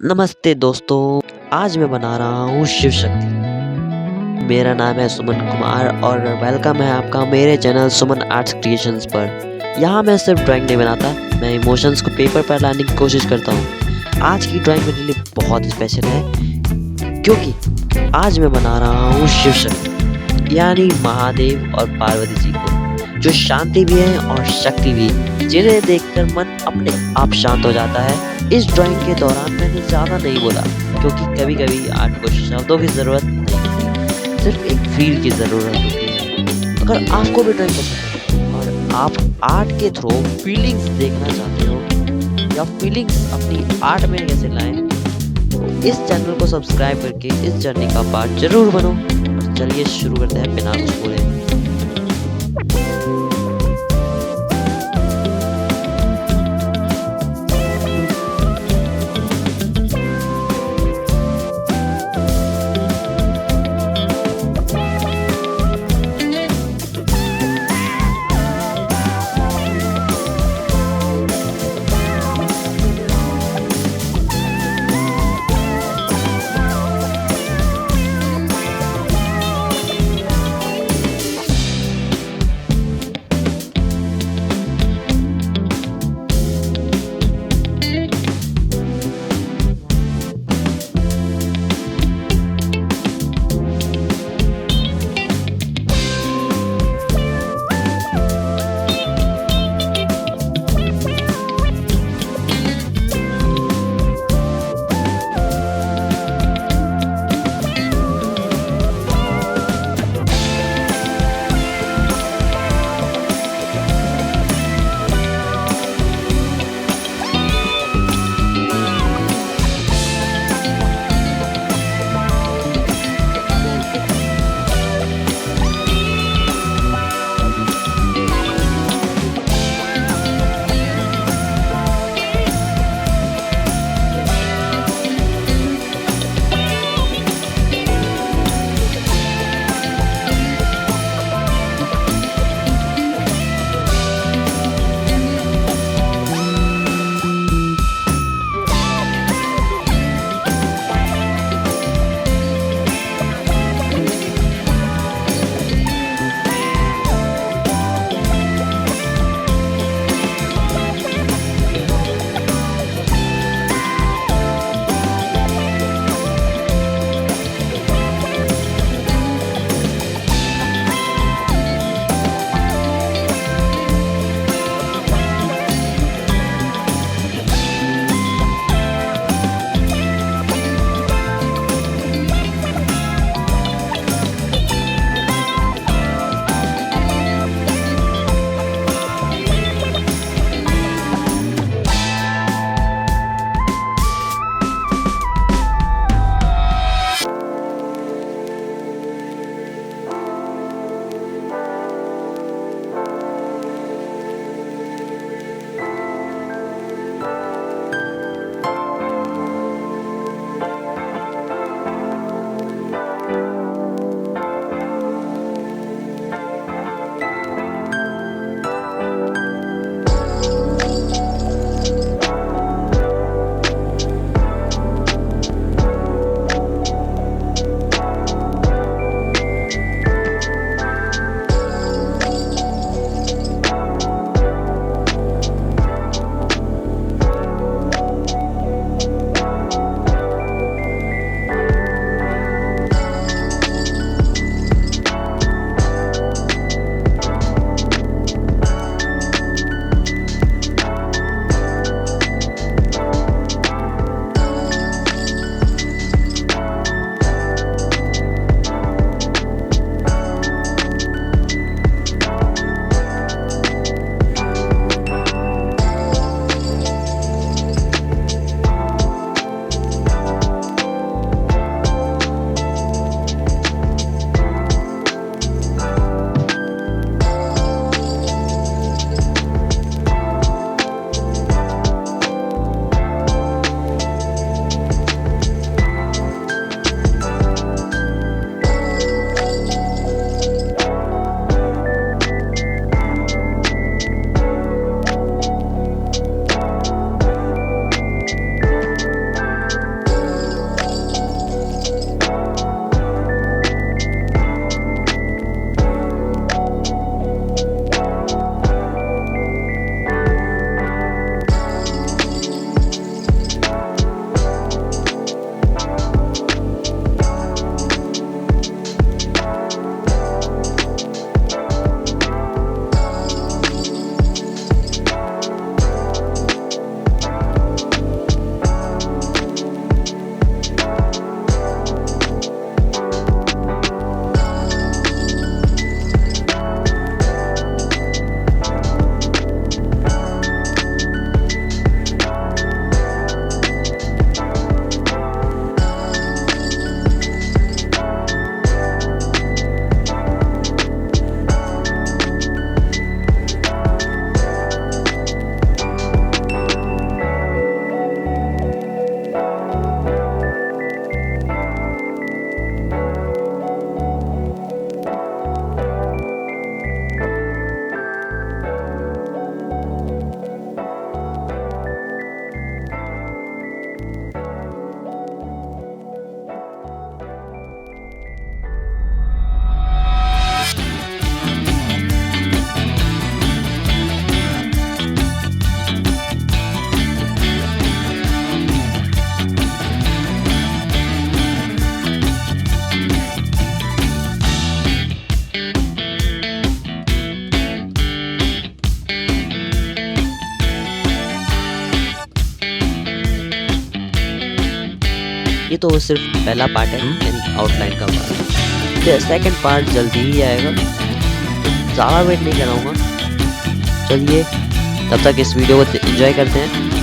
नमस्ते दोस्तों, आज मैं बना रहा हूँ शिव शक्ति। मेरा नाम है सुमन कुमार और वेलकम है आपका मेरे चैनल सुमन आर्ट्स क्रिएशंस पर। यहाँ मैं सिर्फ ड्राइंग नहीं बनाता, मैं इमोशंस को पेपर पर लाने की कोशिश करता हूँ। आज की ड्राइंग मेरे लिए बहुत स्पेशल है क्योंकि आज मैं बना रहा हूँ शिव शक्ति, यानी महादेव और पार्वती जी को, जो शांति भी है और शक्ति भी, जिन्हें देखकर मन अपने आप शांत हो जाता है। इस ड्राइंग के दौरान मैंने ज़्यादा नहीं बोला क्योंकि कभी-कभी आर्ट को शब्दों की ज़रूरत नहीं होती, सिर्फ एक फील की ज़रूरत होती है। अगर आपको भी ड्राइंग पसंद है और आप आर्ट के थ्रू फीलिंग्स देखना चाहते हो या फीलिंग्स अपनी आर्ट में कैसे लाएं, तो इस चैनल को सब्सक्राइब करके इस जर्नी का पार्ट जरूर बनो। और चलिए शुरू करते हैं बिना कुछ बोले। ये तो सिर्फ पहला पार्ट है, यानी आउटलाइन का पार्ट। सेकंड पार्ट जल्दी ही आएगा, ज़्यादा वेट नहीं कराऊंगा। चलिए तब तक इस वीडियो को एंजॉय करते हैं।